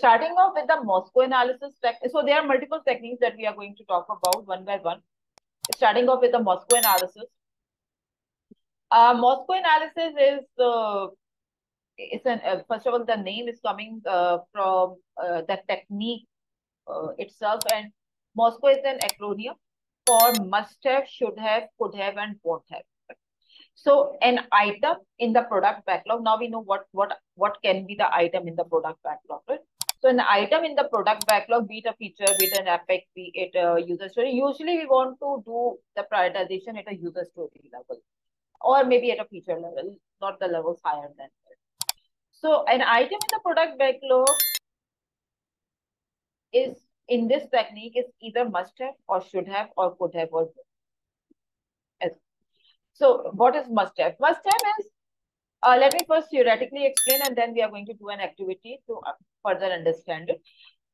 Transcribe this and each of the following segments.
starting off with the MoSCoW analysis. So there are multiple techniques that we are going to talk about one by one. Starting off with the MoSCoW analysis. MoSCoW analysis is first of all, the name is coming from the technique itself, and MoSCoW is an acronym for must have, should have, could have, and won't have. So an item in the product backlog. Now we know what can be the item in the product backlog, right? So an item in the product backlog, be it a feature, be it an epic, be it a user story. Usually we want to do the prioritization at a user story level, or maybe at a feature level, not the levels higher than that. So an item in the product backlog is, in this technique, is either must have or should have or could have or would. So what is must have? Must have is, let me first theoretically explain, and then we are going to do an activity to further understand it.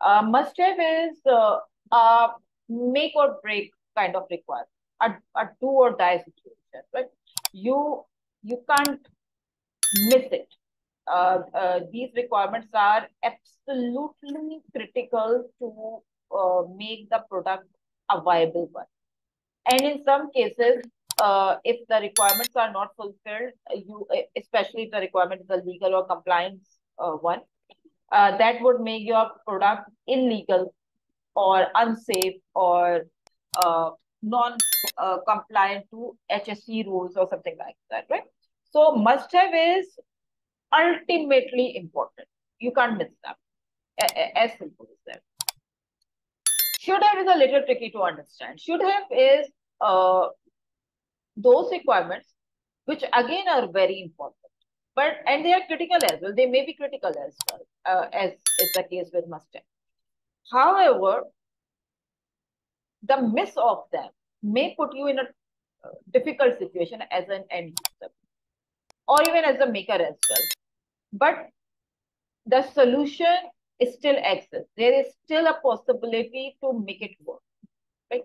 Must have is a make or break kind of requirement, a do or die situation, right? You can't miss it. These requirements are absolutely critical to make the product a viable one. And in some cases, if the requirements are not fulfilled, especially if the requirement is a legal or compliance one, that would make your product illegal or unsafe or non-compliant to HSE rules or something like that, right? So must have is ultimately important. You can't miss them. As simple as that. Should have is a little tricky to understand. Should have is those requirements which again are very important, and they are critical as well. They may be critical as well, as is the case with must have. However, the miss of them may put you in a difficult situation as an end user or even as a maker as well. But the solution still exists. There is still a possibility to make it work. Right?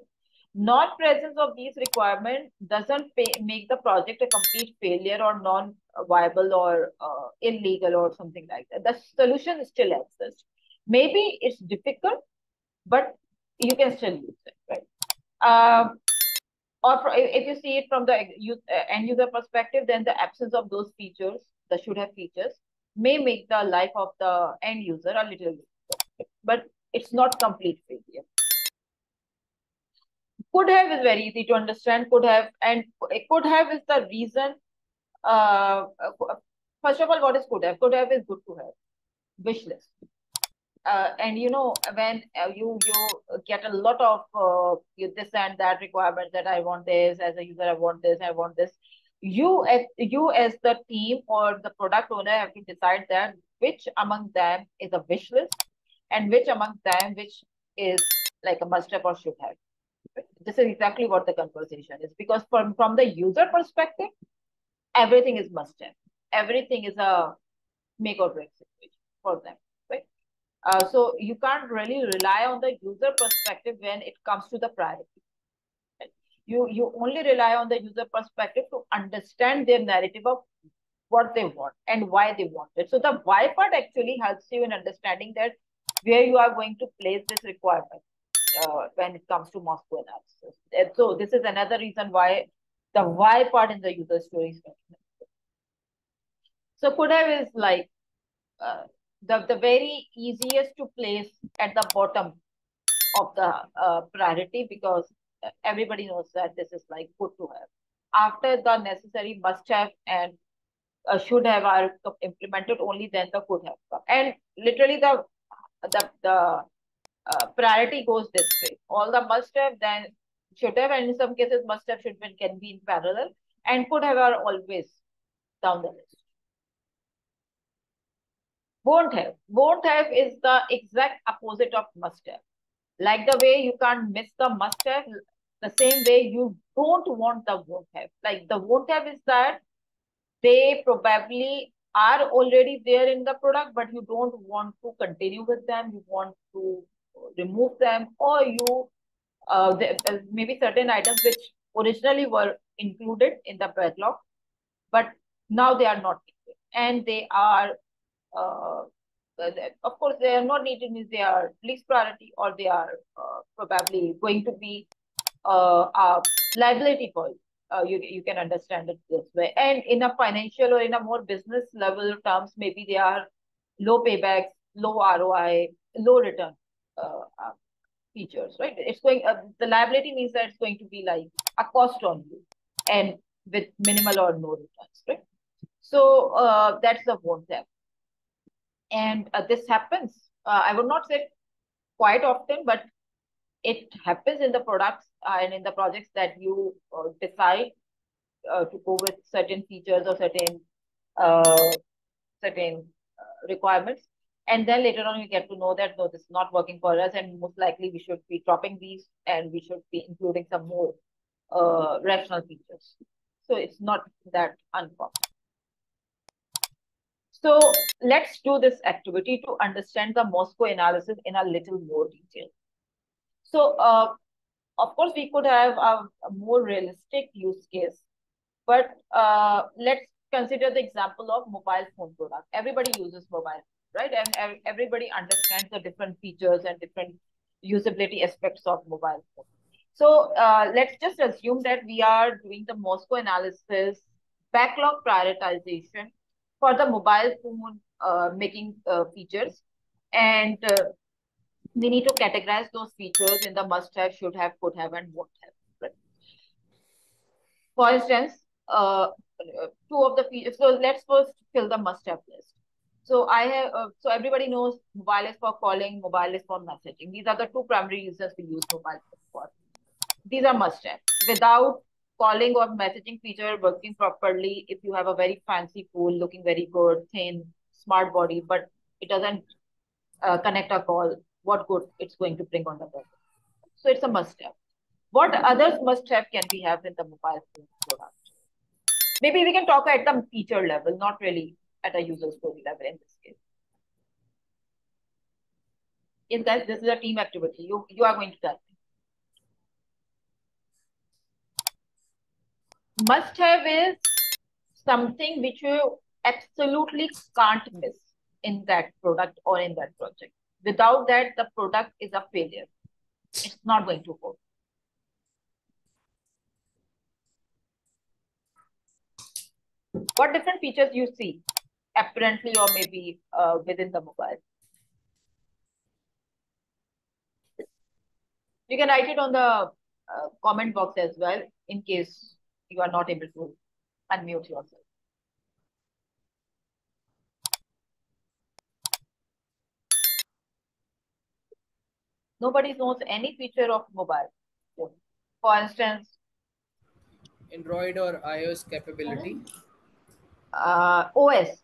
Non-presence of these requirements doesn't make the project a complete failure or non-viable or illegal or something like that. The solution still exists. Maybe it's difficult, but you can still use it, right? Or if you see it from the end user perspective, then the absence of those features, the should have features, may make the life of the end user a little difficult, but it's not complete failure. Could have is very easy to understand. Could have, and could have is the reason. First of all, what is could have? Could have is good to have. Wish list. And you know, when you get a lot of this and that requirements that I want this as a user, I want this, I want this. You as the team or the product owner have to decide that which among them is a wish list and which among them which is like a must have or should have. This is exactly what the conversation is, because from the user perspective, everything is must have. Everything is a make or break situation for them, right? So you can't really rely on the user perspective when it comes to the priority. Right? You only rely on the user perspective to understand their narrative of what they want and why they want it. So the why part actually helps you in understanding that where you are going to place this requirement when it comes to MoSCoW analysis. And so this is another reason why the why part in the user story is very important. So could have is like the very easiest to place at the bottom of the priority, because everybody knows that this is like good to have. After the necessary must have and should have are implemented, only then the could have come. And literally the priority goes this way. All the must have, then should have, and in some cases must have, should have can be in parallel, and could have are always down the list. Won't have. Won't have is the exact opposite of must have. Like the way you can't miss the must have, the same way you don't want the won't have. Like the won't have is that they probably are already there in the product, but you don't want to continue with them. You want to remove them, or you maybe certain items which originally were included in the backlog, but now they are not included, and they are of course, they are not needed means they are least priority or they are probably going to be a liability for you. You can understand it this way. And in a financial or in a more business level terms, maybe they are low paybacks, low ROI, low return features, right? It's going, the liability means that it's going to be like a cost on you and with minimal or no returns, right? So that's the wont have. And this happens, I would not say quite often, but it happens in the products and in the projects that you decide to go with certain features or certain requirements. And then later on, you get to know that, no, this is not working for us. And most likely we should be dropping these and we should be including some more rational features. So it's not that uncommon. So let's do this activity to understand the MoSCoW analysis in a little more detail. So of course, we could have a more realistic use case, but let's consider the example of mobile phone product. Everybody uses mobile, right? And everybody understands the different features and different usability aspects of mobile phone. So let's just assume that we are doing the MoSCoW analysis, backlog prioritization for the mobile phone making features. And we need to categorize those features in the must-have, should-have, could-have, and won't-have. Right? For instance, two of the features. So let's first fill the must-have list. So I have. So everybody knows mobile is for calling, mobile is for messaging. These are the two primary users we use mobile for. These are must-have. Without calling or messaging feature working properly, if you have a very fancy phone, looking very good, thin, smart body, but it doesn't connect a call, what good it's going to bring on the web. So it's a must-have. What others must-have can we have in the mobile phone product? Maybe we can talk at the feature level, not really at a user story level in this case. In that, this is a team activity. You are going to tell me. Must-have is something which you absolutely can't miss in that product or in that project. Without that, the product is a failure. It's not going to work. What different features you see apparently or maybe within the mobile? You can write it on the comment box as well in case you are not able to unmute yourself. Nobody knows any feature of mobile. So, for instance, Android or iOS capability. OS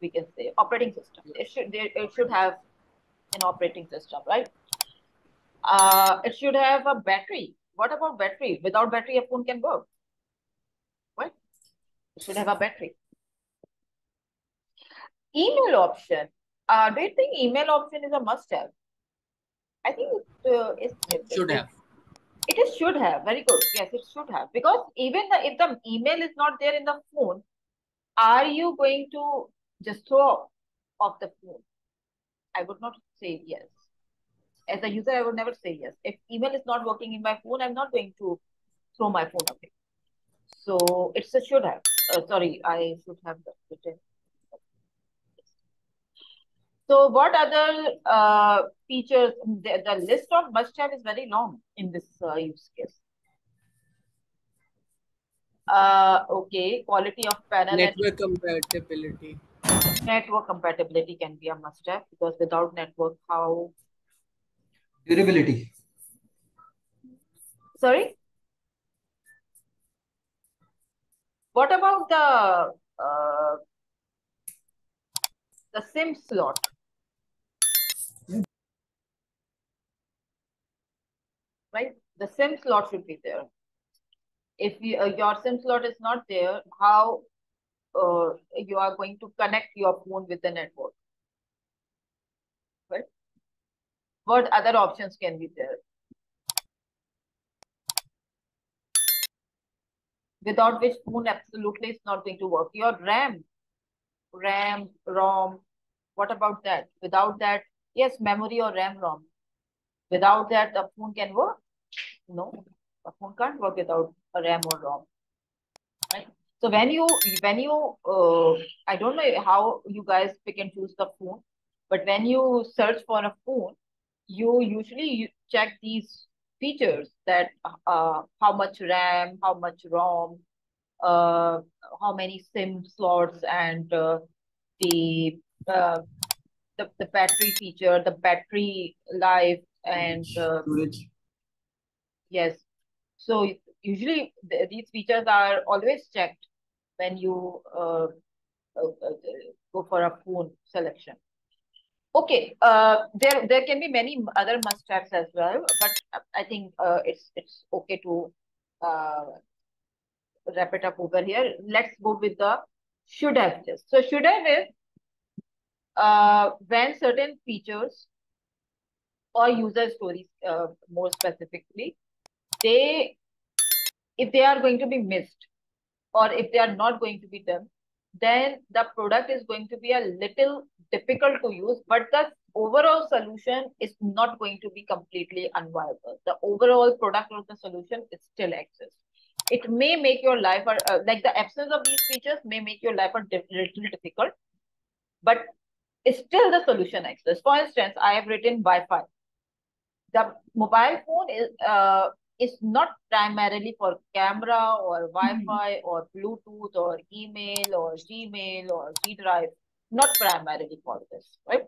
we can say operating system. It should have an operating system, right? It should have a battery. What about battery? Without battery, a phone can work. Right? It should have a battery. Email option. Do you think email option is a must-have? I think it should have. It is should have. Very good. Yes, it should have. Because even if the email is not there in the phone, are you going to just throw off the phone? I would not say yes. As a user, I would never say yes. If email is not working in my phone, I'm not going to throw my phone away. So it's a should have. Sorry, I should have written. So what other features? The list of must-have is very long in this use case. Okay, quality of panel. Network compatibility. Network compatibility can be a must-have because without network, how? Durability. Sorry? What about the SIM slot? Right? The SIM slot should be there. If your SIM slot is not there, how you are going to connect your phone with the network? Right? What other options can be there? Without which phone absolutely is not going to work. Your RAM, ROM, What about that? Without that, yes, memory or RAM-ROM. Without that, the phone can work. No, a phone can't work without a RAM or ROM. Right? So when you I don't know how you guys pick and choose the phone, but when you search for a phone, you usually check these features that how much RAM, how much ROM, how many SIM slots, and the uh, the battery feature, the battery life, and Storage. yes. So usually these features are always checked when you go for a phone selection. Okay, there can be many other must-haves as well, but I think it's okay to uh, wrap it up over here. Let's go with the should have list. So should have is when certain features or user stories, more specifically, they if they are going to be missed or if they are not going to be done, then the product is going to be a little difficult to use, but the overall solution is not going to be completely unviable. The overall product or the solution is still exists. It may make your life, like the absence of these features may make your life a little difficult, but still the solution exists. For instance, I have written Wi-Fi. The mobile phone is not primarily for camera or Wi-Fi or Bluetooth or email or Gmail or G Drive, not primarily for this, right?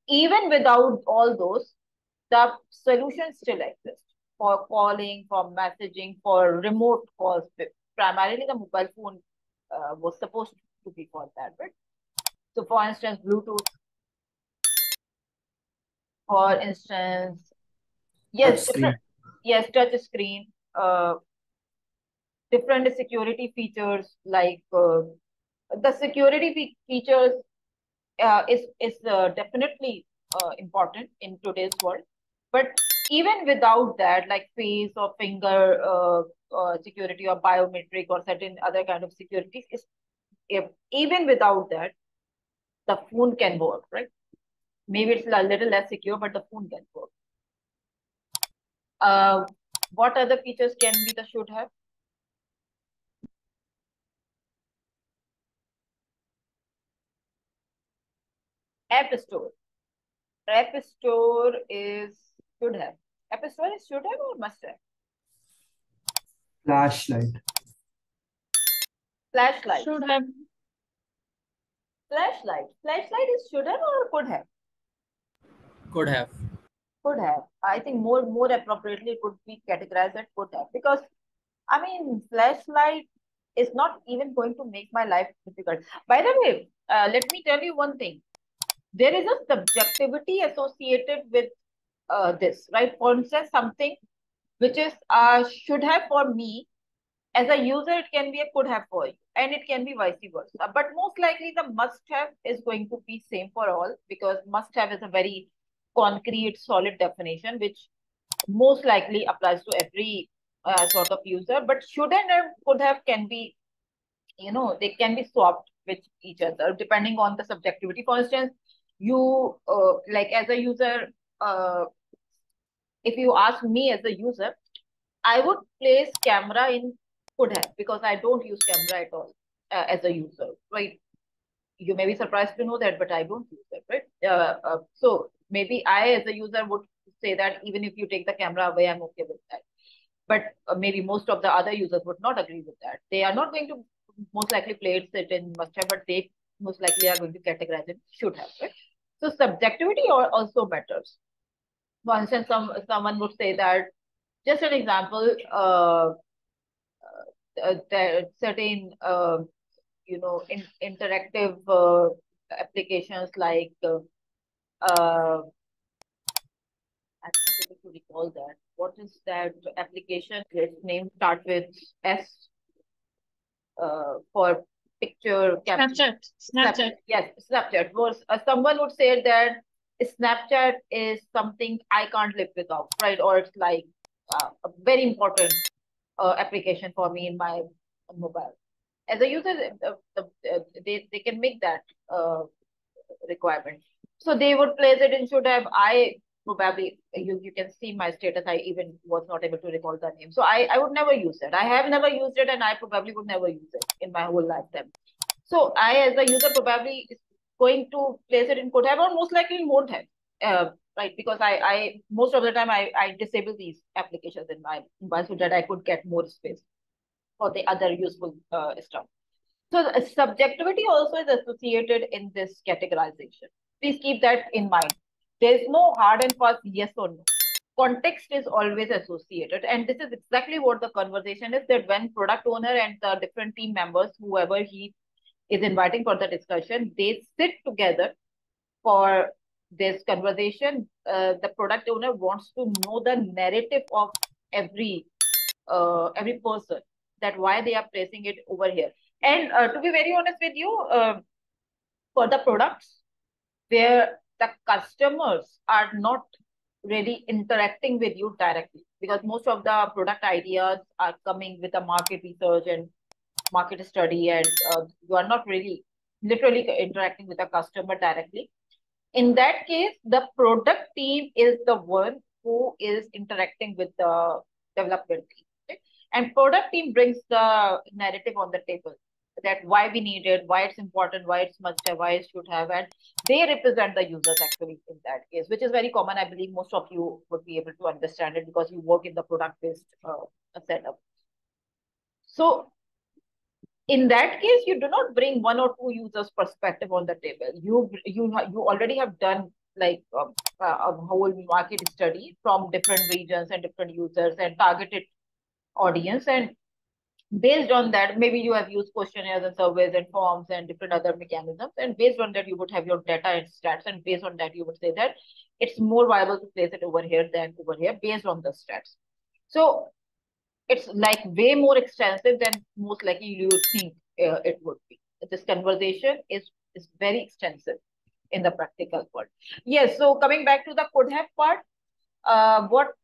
Even without all those, the solution still exists for calling, for messaging, for remote calls. Primarily, the mobile phone was supposed to be for that, right? So, for instance, Bluetooth, for instance, yes, different, yes, touch screen, different security features like the security features is definitely important in today's world. But even without that, like face or finger security or biometric or certain other kind of securities, even without that, the phone can work, right? Maybe it's a little less secure, but the phone can work. What other features can be the should have? App Store. App Store is should have. App Store is should have or must have? Flashlight. Flashlight. Should have. Flashlight. Flashlight is should have or could have? Could have. Could have. I think more appropriately it could be categorized as could have, because I mean flashlight is not even going to make my life difficult. By the way, let me tell you one thing. There is a subjectivity associated with this, right? For instance, something which is should have for me as a user, it can be a could have for you, and it can be vice versa. But most likely, the must have is going to be same for all, because must have is a very concrete, solid definition, which most likely applies to every sort of user. But should and could have can be, they can be swapped with each other depending on the subjectivity. For instance, you like as a user, if you ask me as a user, I would place camera in could have, because I don't use camera at all as a user, right? You may be surprised to know that, but I don't use it, right? So maybe I as a user would say that even if you take the camera away, I'm okay with that. But maybe most of the other users would not agree with that. They are not going to most likely place it in must have, but they most likely are going to categorize it should have, right? So subjectivity also matters. For instance, someone would say that, just an example, there certain interactive applications like I'm not able to recall that. What is that application? Its name start with S for picture capture. Snapchat. Yes, Snapchat. Was someone would say that Snapchat is something I can't live without, right? Or it's like a very important application for me in my mobile. As a user, they can make that requirement. So they would place it in should have. I probably, you can see my status. I even was not able to recall the name. So I would never use it. I have never used it, and I probably would never use it in my whole lifetime. So I, as a user, probably is going to place it in could have, or most likely won't have. Right, because I most of the time I disable these applications in my mobile so that I could get more space for the other useful stuff. So the subjectivity also is associated in this categorization. Please keep that in mind. There is no hard and fast yes or no. Context is always associated. And this is exactly what the conversation is, that when product owner and the different team members, whoever he is inviting for the discussion, they sit together for this conversation. The product owner wants to know the narrative of every person, that why they are placing it over here. And to be very honest with you, for the products where the customers are not really interacting with you directly, because most of the product ideas are coming with a market research and market study, and you are not really literally interacting with the customer directly. In that case, the product team is the one who is interacting with the development team. Okay? And product team brings the narrative on the table, that why we need it, why it's important, why it's must have, why it should have, and they represent the users actually in that case, which is very common. I believe most of you would be able to understand it because you work in the product-based setup. So in that case, you do not bring one or two users' perspective on the table. You already have done like a whole market study from different regions and different users and targeted audience, and based on that, maybe you have used questionnaires and surveys and forms and different other mechanisms, and based on that, you would have your data and stats, and based on that, you would say that it's more viable to place it over here than over here based on the stats. So it's like way more extensive than most likely you would think it would be. This conversation is very extensive in the practical world. Yes, so coming back to the could have part, what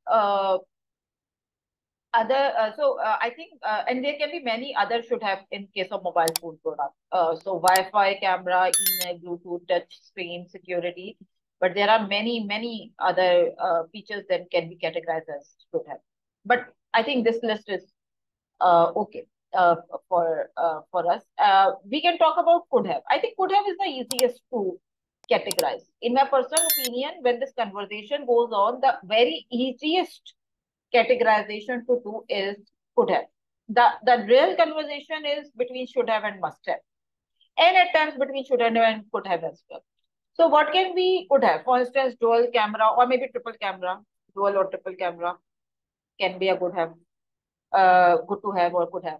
other, I think, and there can be many other should have in case of mobile phone product. So Wi-Fi, camera, email, Bluetooth, touch screen, security, but there are many other features that can be categorized as should have. But I think this list is okay for us. We can talk about could have. I think could have is the easiest to categorize. In my personal opinion, when this conversation goes on, the very easiest categorization to do is could have. The real conversation is between should have and must have, and at times between should have and could have as well. So what can we could have? For instance, dual camera or maybe triple camera, dual or triple camera can be a good have, good to have or could have.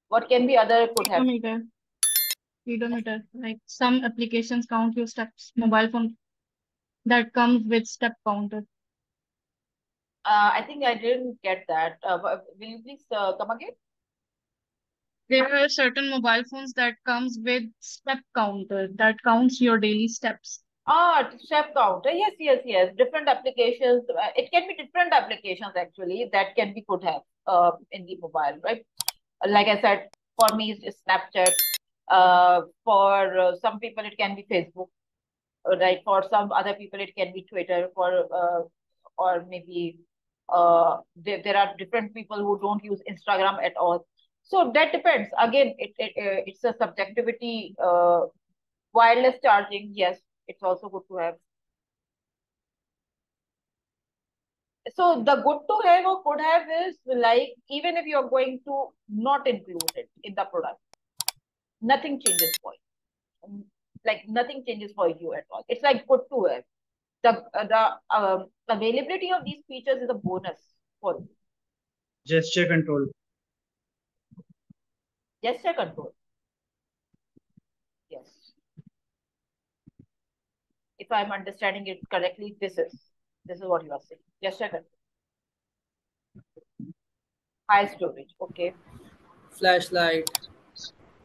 What can be other could have? Speedometer. Like some applications count your steps. Mobile phone that comes with step counter. I think I didn't get that. Will you please come again? There are certain mobile phones that comes with step counter that counts your daily steps. Step counter. Yes. Different applications. It can be different applications actually that can be could have in the mobile, right? Like I said, for me it's Snapchat. For some people it can be Facebook, right? For some other people it can be Twitter. Or maybe there are different people who don't use Instagram at all. So that depends. Again, it's a subjectivity. Wireless charging, yes, it's also good to have. So the good to have or could have is like, even if you're going to not include it in the product, nothing changes for you. Like nothing changes for you at all. It's like good to have. The availability of these features is a bonus for you. Gesture control. Gesture control. Yes. If I'm understanding it correctly, this is what you are saying. Gesture control. High storage. Okay. Flashlight.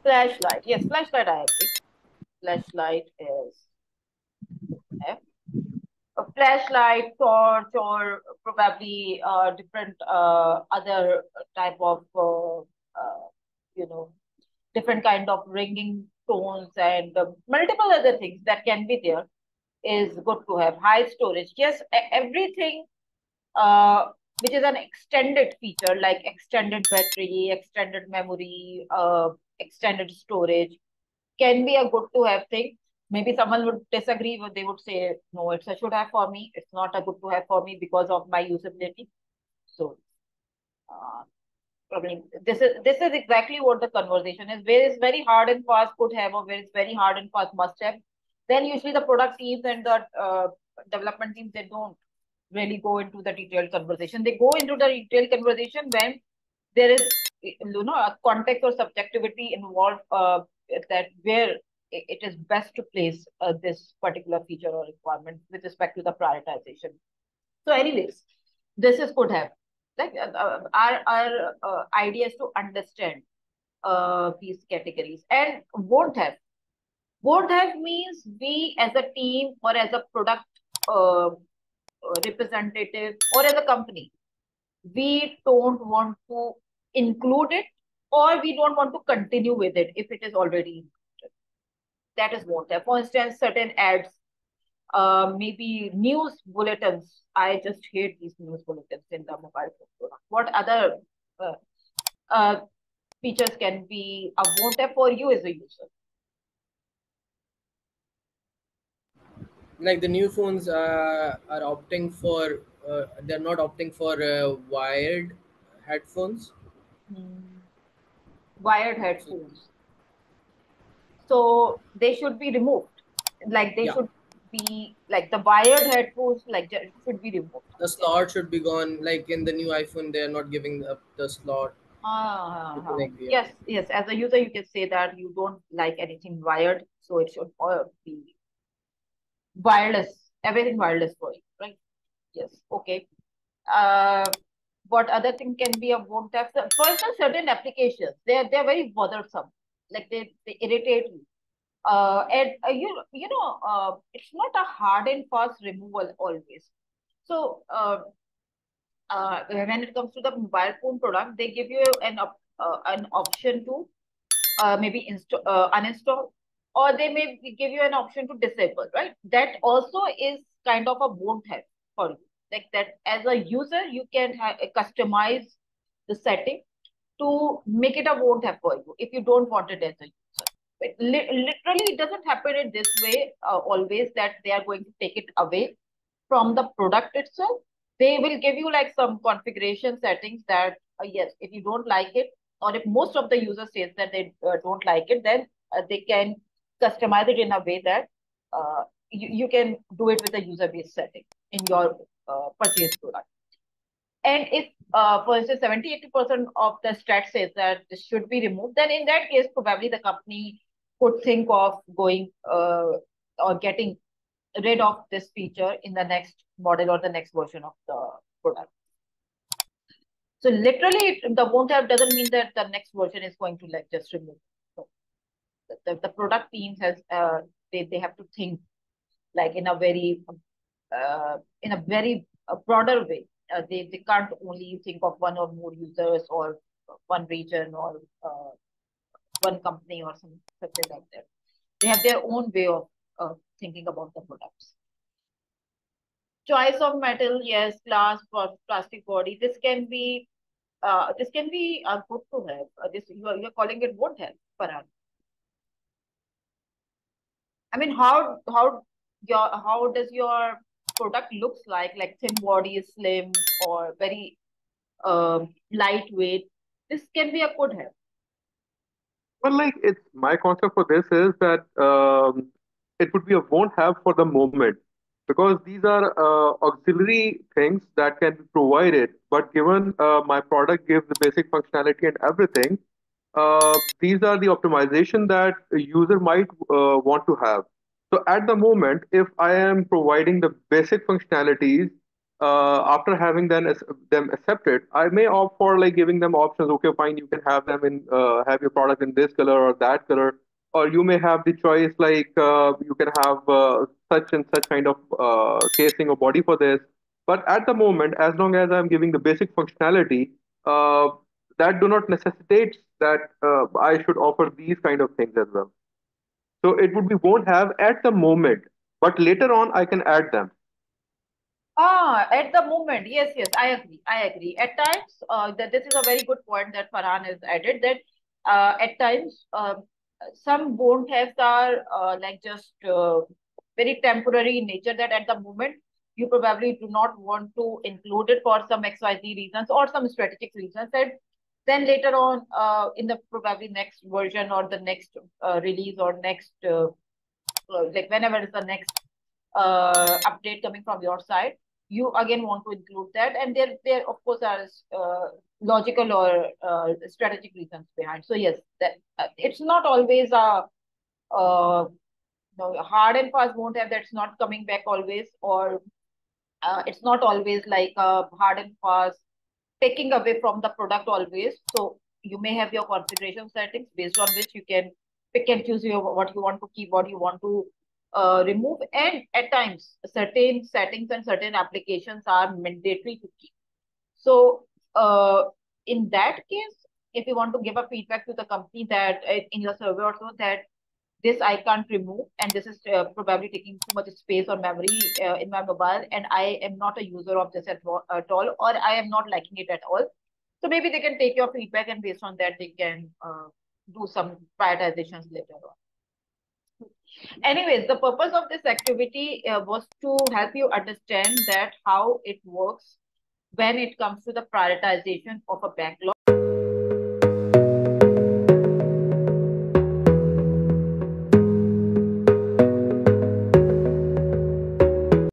Flashlight. Yes, flashlight I agree. Flashlight is F. A flashlight, torch, or probably different other type of different kind of ringing tones and multiple other things that can be there is good to have. High storage. Yes, everything which is an extended feature like extended battery, extended memory, extended storage can be a good to have thing. Maybe someone would disagree, but they would say, no, it's a should have for me. It's not a good to have for me because of my usability. So, probably this is exactly what the conversation is. Where it's very hard and fast could have, or where it's very hard and fast must have. Then usually the product teams and the development teams, they don't really go into the detailed conversation. They go into the detailed conversation when there is a context or subjectivity involved, that where it is best to place this particular feature or requirement with respect to the prioritization. So anyways, this is could have like our idea is to understand these categories. And won't have means we as a team or as a product representative or as a company, we don't want to include it, or we don't want to continue with it if it is already included. That is won't have. For instance, certain ads, maybe news bulletins. I just hate these news bulletins in the mobile phone product. What other features can be a won't have for you as a user? Like the new phones are opting for, they're not opting for wired headphones. Wired So, headphones. So they should be removed. Like they yeah, should be like the wired headphones, like should be removed. the slot should be gone. Like in the new iPhone, they are not giving up the slot to connect. Yeah. Yes, yes. As a user, you can say that you don't like anything wired, so it should be wireless. Everything wireless for you, right? Yes. Okay. What other thing can be a won't have? For instance, certain applications, they're very bothersome. Like they irritate you. And it's not a hard and fast removal always. So when it comes to the mobile phone product, they give you an option to maybe uninstall, or they may give you an option to disable, right? That also is kind of a won't have for you. Like that, as a user, you can customize the setting to make it a won't have for you if you don't want it as a user. But literally, it doesn't happen in this way always that they are going to take it away from the product itself. They will give you like some configuration settings that, yes, if you don't like it, or if most of the users says that they don't like it, then they can customize it in a way that you can do it with a user-based setting in your purchase product. And if, for instance, 70-80% of the stat says that this should be removed, then in that case, probably the company could think of going or getting rid of this feature in the next model or the next version of the product. So literally, the won't have doesn't mean that the next version is going to like just remove. So the product teams has they have to think like in a very broader way. They can't only think of one or more users or one region or one company or something like that. They have their own way of thinking about the products. Choice of metal, yes, glass, plastic body. This can be good to have. This you're calling it won't have, Farhan. I mean, how does your product looks like? Like thin body, slim, or very lightweight. This can be a could have. Well, like it's my concept for this is that it would be a won't have for the moment because these are auxiliary things that can be provided. But given my product gives the basic functionality and everything, these are the optimization that a user might want to have. So at the moment, if I am providing the basic functionalities after having them accepted, I may opt for like giving them options. Okay, fine, you can have them in have your product in this color or that color, or you may have the choice like you can have such and such kind of casing or body for this. But at the moment, as long as I'm giving the basic functionality, that do not necessitate that I should offer these kind of things as well. So it would be won't have at the moment, but later on I can add them. At the moment, yes, yes, I agree. I agree. At times, that this is a very good point that Farhan has added, that at times some won't have are like just very temporary in nature, that at the moment you probably do not want to include it for some XYZ reasons or some strategic reasons, and then later on in the probably next version or the next release or next like whenever is the next update coming from your side, you again want to include that, and there of course are logical or strategic reasons behind. So yes, that it's not always a hard and fast won't have that's not coming back always, or it's not always like a hard and fast taking away from the product always. So you may have your configuration settings based on which you can pick and choose what you want to keep, what you want to remove. And at times, certain settings and certain applications are mandatory to keep. So in that case, if you want to give a feedback to the company that in your survey also that this I can't remove, and this is probably taking too much space or memory in my mobile, and I am not a user of this at all, or I am not liking it at all. So maybe they can take your feedback, and based on that, they can do some prioritizations later on. Anyways, the purpose of this activity was to help you understand that how it works when it comes to the prioritization of a backlog.